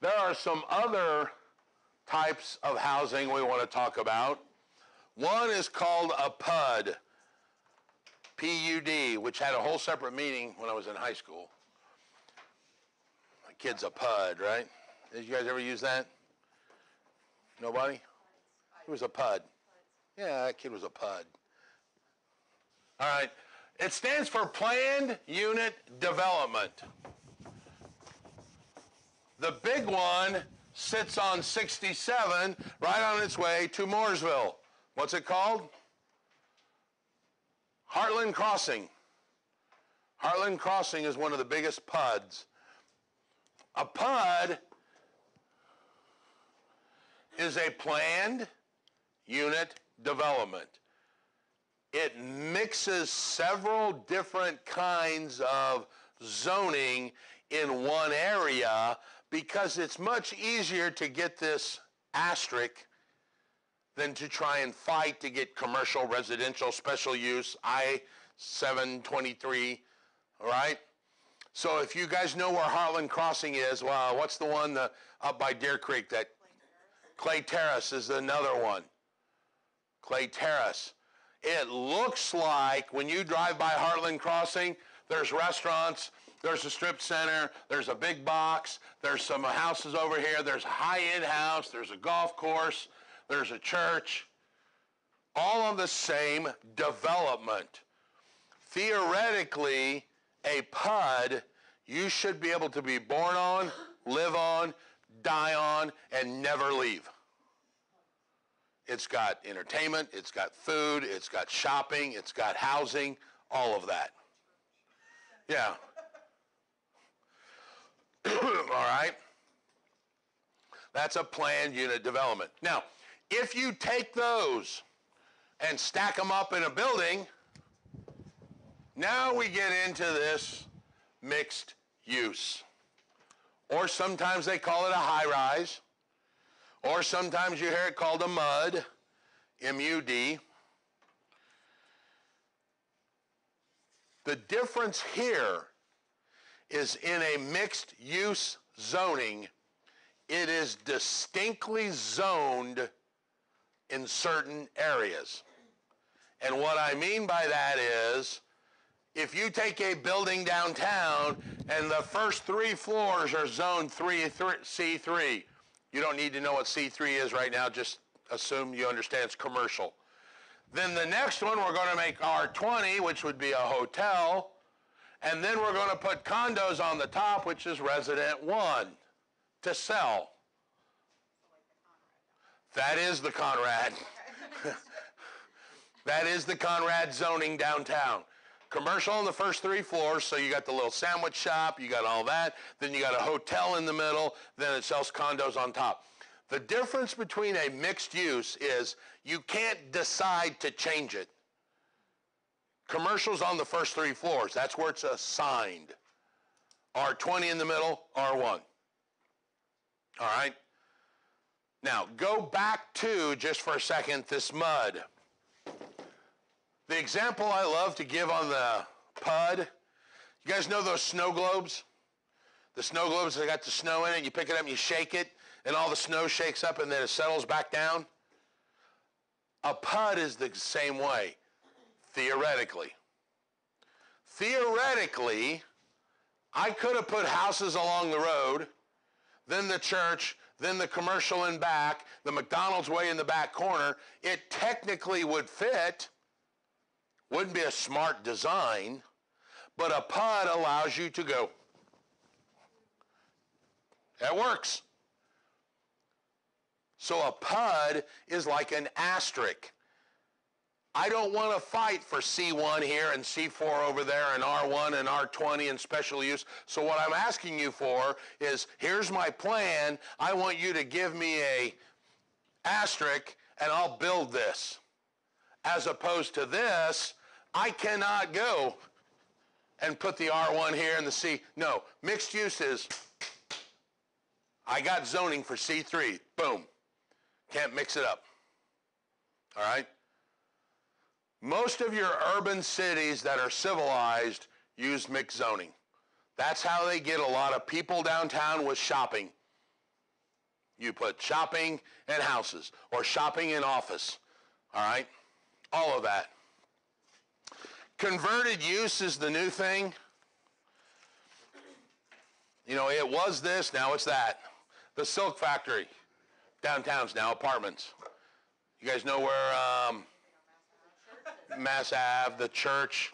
There are some other types of housing we want to talk about. One is called a PUD, P-U-D, which had a whole separate meaning when I was in high school. My kid's a PUD, right? Did you guys ever use that? Nobody? Who was a PUD? Yeah, that kid was a PUD. All right. It stands for Planned Unit Development. The big one sits on 67, right on its way to Mooresville. What's it called? Heartland Crossing. Heartland Crossing is one of the biggest PUDs. A PUD is a planned unit development. It mixes several different kinds of zoning in one area because it's much easier to get this asterisk than to try and fight to get commercial, residential, special use, I-723, all right? So if you guys know where Heartland Crossing is, well, what's the one up by Deer Creek? That Clay Terrace is another one. Clay Terrace. It looks like when you drive by Heartland Crossing, there's restaurants, there's a strip center, there's a big box, there's some houses over here, there's a high-end house, there's a golf course, there's a church, all on the same development. Theoretically, a PUD, you should be able to be born on, live on, die on, and never leave. It's got entertainment, it's got food, it's got shopping, it's got housing, all of that. Yeah. All right. That's a planned unit development. Now, if you take those and stack them up in a building, now we get into this mixed use. Or sometimes they call it a high-rise. Or sometimes you hear it called a MUD, M-U-D. The difference here is in a mixed-use zoning, it is distinctly zoned in certain areas. And what I mean by that is, if you take a building downtown and the first 3 floors are zoned C3, you don't need to know what C3 is right now, just assume you understand it's commercial. Then the next one we're going to make R20, which would be a hotel, and then we're going to put condos on the top, which is resident 1, to sell. That is the Conrad. That is the Conrad zoning downtown. Commercial on the first 3 floors, so you got the little sandwich shop, you got all that, then you got a hotel in the middle, then it sells condos on top. The difference between a mixed use is you can't decide to change it. Commercial's on the first 3 floors, that's where it's assigned. R20 in the middle, R1. All right? Now, go back to, just for a second, this MUD. The example I love to give on the PUD, you guys know those snow globes? The snow globes that got the snow in it, you pick it up and you shake it, and all the snow shakes up and then it settles back down? A PUD is the same way, theoretically. Theoretically, I could have put houses along the road, then the church, then the commercial in back, the McDonald's way in the back corner. It technically would fit. Wouldn't be a smart design, but a PUD allows you to go. That works. So a PUD is like an asterisk. I don't want to fight for C1 here and C4 over there and R1 and R20 and special use. So what I'm asking you for is, here's my plan. I want you to give me a asterisk and I'll build this. As opposed to this, I cannot go and put the R1 here and the C. No, mixed use is, I got zoning for C3, boom. Can't mix it up, all right? Most of your urban cities that are civilized use mixed zoning. That's how they get a lot of people downtown with shopping. You put shopping and houses, or shopping and office, all right? All of that. Converted use is the new thing. You know, it was this, now it's that. The silk factory, downtown's now apartments. You guys know where Mass Ave, the church,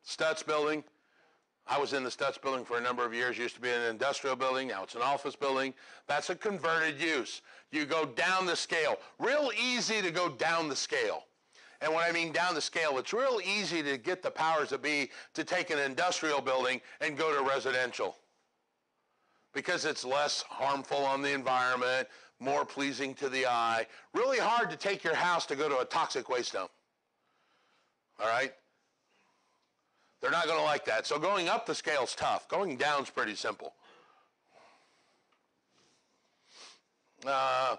Stutz building. I was in the Stutz building for a number of years. Used to be an industrial building. Now it's an office building. That's a converted use. You go down the scale. Real easy to go down the scale. And when I mean down the scale, it's real easy to get the powers that be to take an industrial building and go to residential, because it's less harmful on the environment, more pleasing to the eye. Really hard to take your house to go to a toxic waste dump. All right? They're not going to like that. So going up the scale is tough. Going down is pretty simple. Then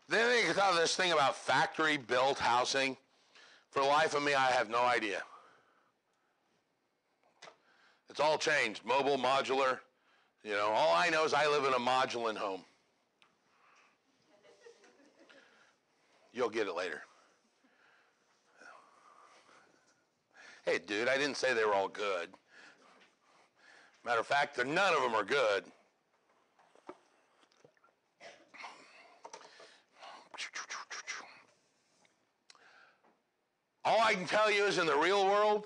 they thought this thing about factory-built housing. For the life of me, I have no idea. It's all changed. Mobile, modular. You know, all I know is I live in a modular home. You'll get it later. Hey, dude, I didn't say they were all good. Matter of fact, none of them are good. All I can tell you is in the real world,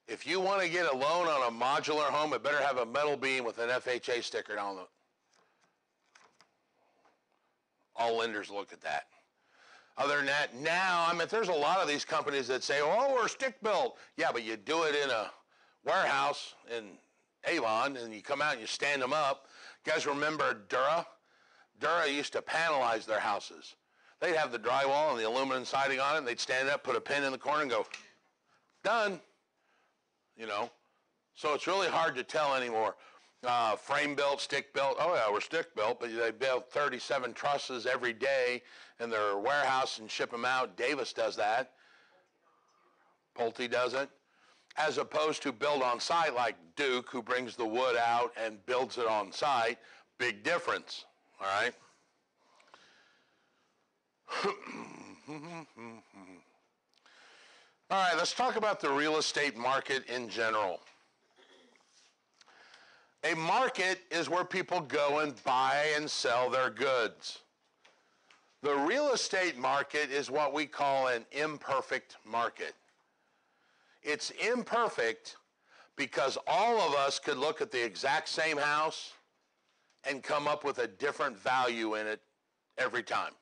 if you want to get a loan on a modular home, it better have a metal beam with an FHA sticker on it. All lenders look at that. Other than that, now, I mean, there's a lot of these companies that say, oh, we're stick built. Yeah, but you do it in a warehouse in Avon, and you come out and you stand them up. You guys remember Dura? Dura used to panelize their houses. They'd have the drywall and the aluminum siding on it, and they'd stand up, put a pin in the corner, and go, done. You know? So it's really hard to tell anymore. Frame built, stick built. Oh, yeah, we're stick built, but they build 37 trusses every day in their warehouse and ship them out. Davis does that. Pulte does it. As opposed to build on site like Duke, who brings the wood out and builds it on site. Big difference, all right? All right, let's talk about the real estate market in general. A market is where people go and buy and sell their goods. The real estate market is what we call an imperfect market. It's imperfect because all of us could look at the exact same house and come up with a different value in it every time.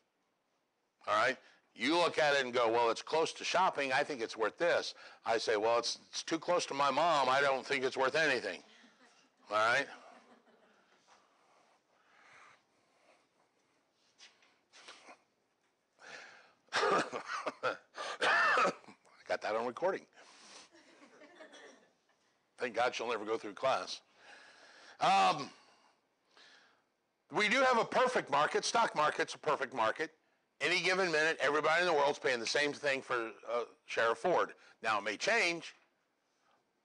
All right? You look at it and go, well, it's close to shopping. I think it's worth this. I say, well, it's too close to my mom. I don't think it's worth anything. All right? I got that on recording. Thank God she'll never go through class. We do have a perfect market. Stock market's a perfect market. Any given minute, everybody in the world's paying the same thing for a share of Ford. Now, it may change,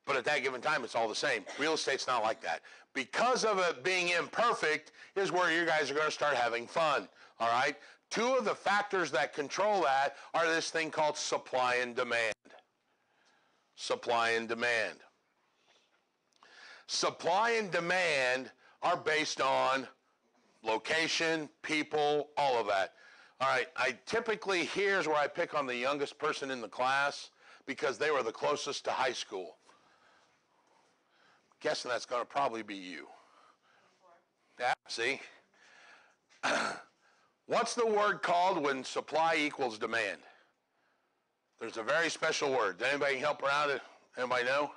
but at that given time, it's all the same. Real estate's not like that. Because of it being imperfect is where you guys are going to start having fun, all right? Two of the factors that control that are this thing called supply and demand. Supply and demand. Supply and demand are based on location, people, all of that. All right, here's where I pick on the youngest person in the class because they were the closest to high school. Guessing that's going to probably be you. Yeah, see? What's the word called when supply equals demand? There's a very special word. Does anybody help around it? Anybody know?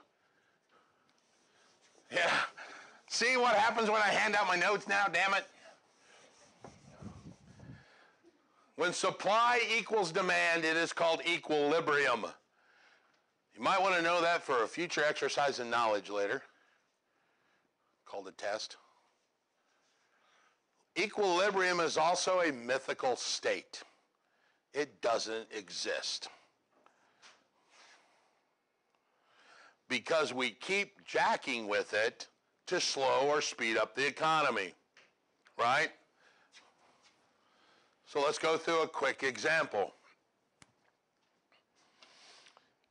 Yeah. See what happens when I hand out my notes now, damn it? When supply equals demand, it is called equilibrium. You might want to know that for a future exercise in knowledge later, called a test. Equilibrium is also a mythical state. It doesn't exist. Because we keep jacking with it to slow or speed up the economy, right? So let's go through a quick example.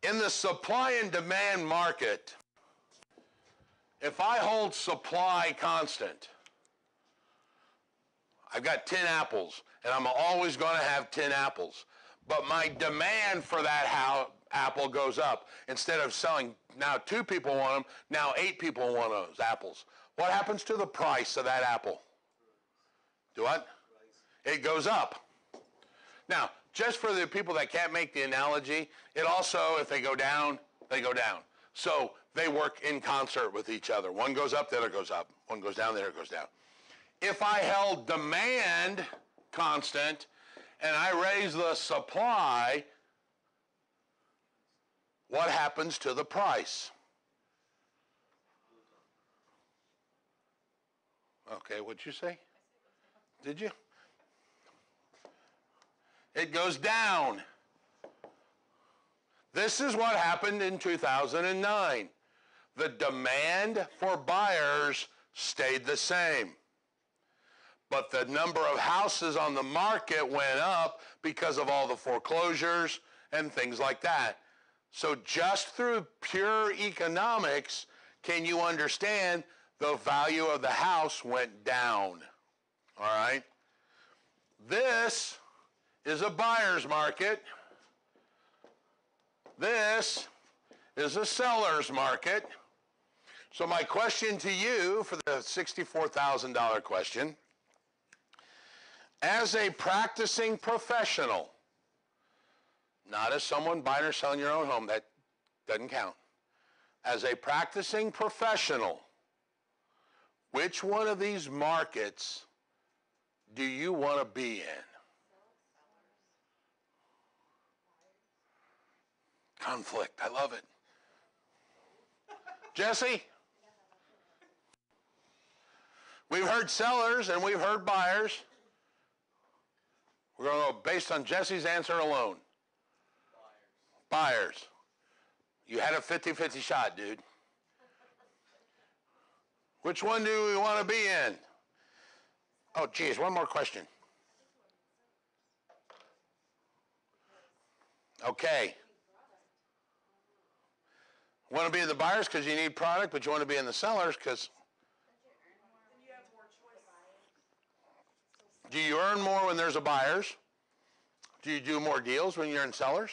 In the supply and demand market, if I hold supply constant, I've got 10 apples, and I'm always going to have 10 apples. But my demand for that apple goes up. Instead of selling, now 2 people want them, now 8 people want those apples. What happens to the price of that apple? Do what? It goes up. Now, just for the people that can't make the analogy, it also, if they go down, they go down. So they work in concert with each other. One goes up, the other goes up. One goes down, the other goes down. If I held demand constant and I raise the supply, what happens to the price? Okay, what'd you say? Did you? It goes down. This is what happened in 2009. The demand for buyers stayed the same. But the number of houses on the market went up because of all the foreclosures and things like that. So just through pure economics, can you understand the value of the house went down? All right? This is a buyer's market. This is a seller's market. So my question to you for the $64,000 question, as a practicing professional, not as someone buying or selling your own home, that doesn't count. As a practicing professional, which one of these markets do you want to be in? Conflict, I love it. Jesse? We've heard sellers and we've heard buyers. We're going to go based on Jesse's answer alone. Buyers. You had a 50-50 shot, dude. Which one do we want to be in? Oh, geez, one more question. Okay. Want to be in the buyers because you need product, but you want to be in the sellers because... Do you earn more when there's a buyers? Do you do more deals when you're in sellers?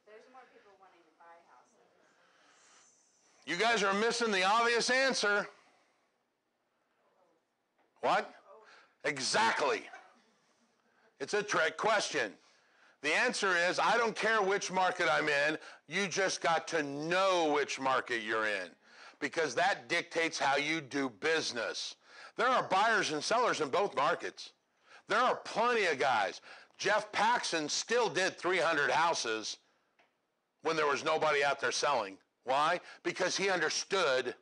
There's more people wanting to buy houses. You guys are missing the obvious answer. What? Exactly. It's a trick question. The answer is, I don't care which market I'm in, you just got to know which market you're in, because that dictates how you do business. There are buyers and sellers in both markets. There are plenty of guys. Jeff Paxson still did 300 houses when there was nobody out there selling. Why? Because he understood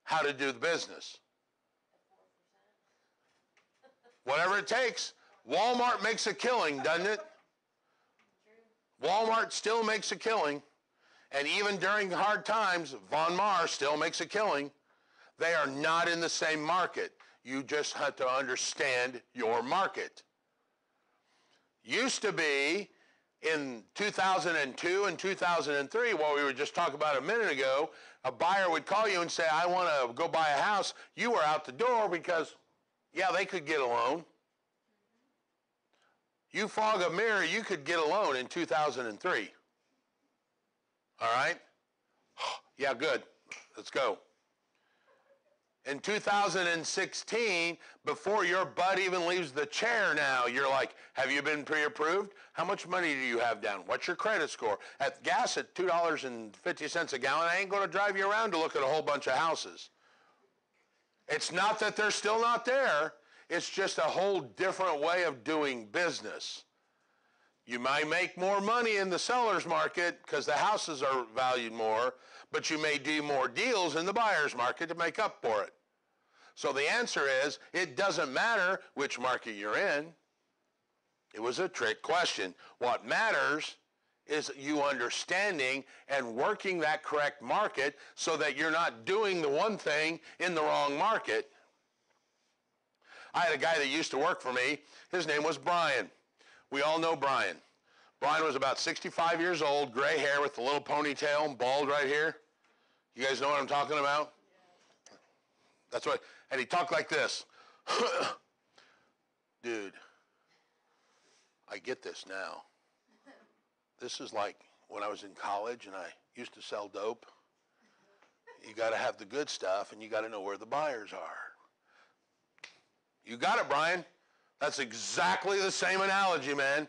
how to do the business. Whatever it takes. Walmart makes a killing, doesn't it? Walmart still makes a killing. And even during hard times, Von Maur still makes a killing. They are not in the same market. You just have to understand your market. Used to be in 2002 and 2003, what we were just talking about a minute ago, a buyer would call you and say, I want to go buy a house. You were out the door because, yeah, they could get a loan. You fog a mirror, you could get a loan in 2003. All right? Yeah, good. Let's go. In 2016, before your butt even leaves the chair now, you're like, have you been pre-approved? How much money do you have down? What's your credit score? At gas at $2.50 a gallon, I ain't going to drive you around to look at a whole bunch of houses. It's not that they're still not there. It's just a whole different way of doing business. You might make more money in the seller's market because the houses are valued more, but you may do more deals in the buyer's market to make up for it. So the answer is, it doesn't matter which market you're in. It was a trick question. What matters is you understanding and working that correct market so that you're not doing the one thing in the wrong market. I had a guy that used to work for me. His name was Brian. We all know Brian. Brian was about 65 years old, gray hair with a little ponytail and bald right here. You guys know what I'm talking about? That's what, and he talked like this. Dude, I get this now. This is like when I was in college and I used to sell dope. You got to have the good stuff and you got to know where the buyers are. You got it, Brian. That's exactly the same analogy, man.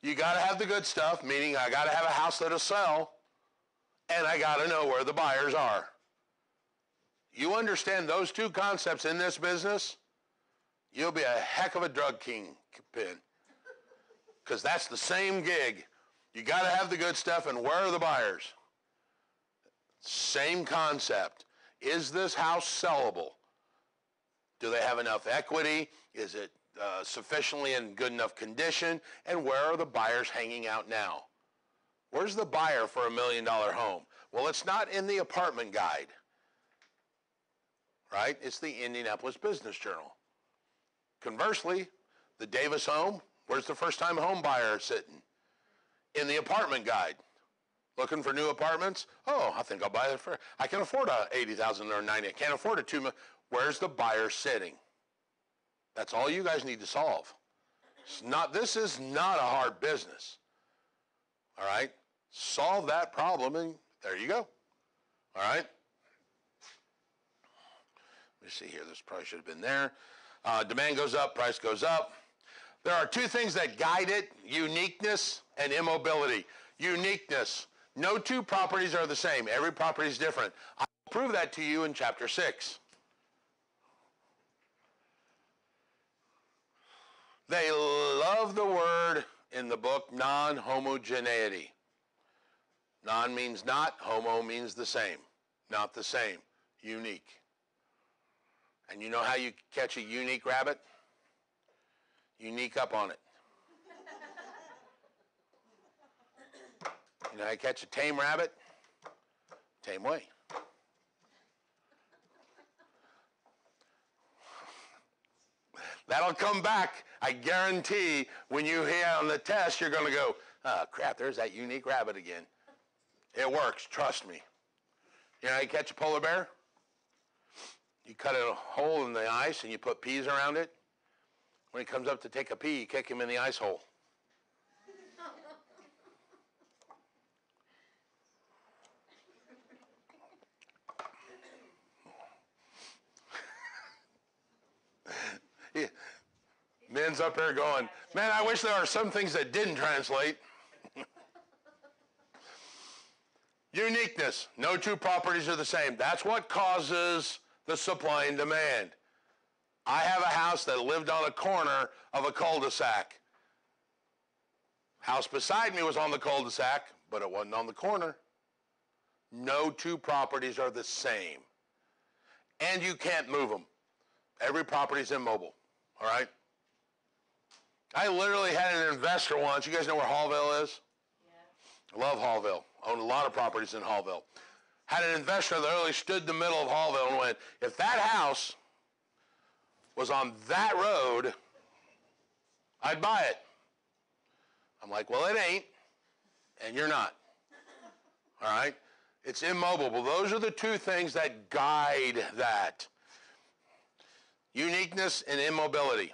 You got to have the good stuff, meaning I got to have a house that'll sell, and I got to know where the buyers are. You understand those two concepts in this business, you'll be a heck of a drug kingpin, because that's the same gig. You got to have the good stuff, and where are the buyers? Same concept. Is this house sellable? Do they have enough equity? Is it sufficiently in good enough condition? And where are the buyers hanging out now? Where's the buyer for $1 million home? Well, it's not in the apartment guide, right? It's the Indianapolis Business Journal. Conversely, the Davis home, where's the first-time home buyer sitting? In the apartment guide. Looking for new apartments? Oh, I think I'll buy it for, I can afford a $80,000 or $90,000. I can't afford a $2 million. Where's the buyer sitting? That's all you guys need to solve. This is not a hard business. All right? Solve that problem and there you go. All right? Let me see here. This probably should have been there. Demand goes up, price goes up. There are two things that guide it, uniqueness and immobility. Uniqueness. No two properties are the same. Every property is different. I'll prove that to you in chapter 6. They love the word in the book non-homogeneity. Non means not, homo means the same. Not the same, unique. And you know how you catch a unique rabbit? You sneak up on it. You know how you catch a tame rabbit? Tame way. That'll come back. I guarantee when you hear on the test, you're going to go, oh, crap, there's that unique rabbit again. It works, trust me. You know how you catch a polar bear? You cut a hole in the ice and you put peas around it. When he comes up to take a pee, you kick him in the ice hole. Yeah. Men's up there going, man, I wish there were some things that didn't translate. Uniqueness. No two properties are the same. That's what causes the supply and demand. I have a house that lived on a corner of a cul-de-sac. House beside me was on the cul-de-sac, but it wasn't on the corner. No two properties are the same. And you can't move them. Every property is immobile, all right? I literally had an investor once. You guys know where Hallville is? Yeah. I love Hallville. Owned a lot of properties in Hallville. Had an investor that literally stood in the middle of Hallville and went, if that house was on that road, I'd buy it. I'm like, well, it ain't, and you're not. All right? It's immobile. Well, those are the two things that guide that. Uniqueness and immobility.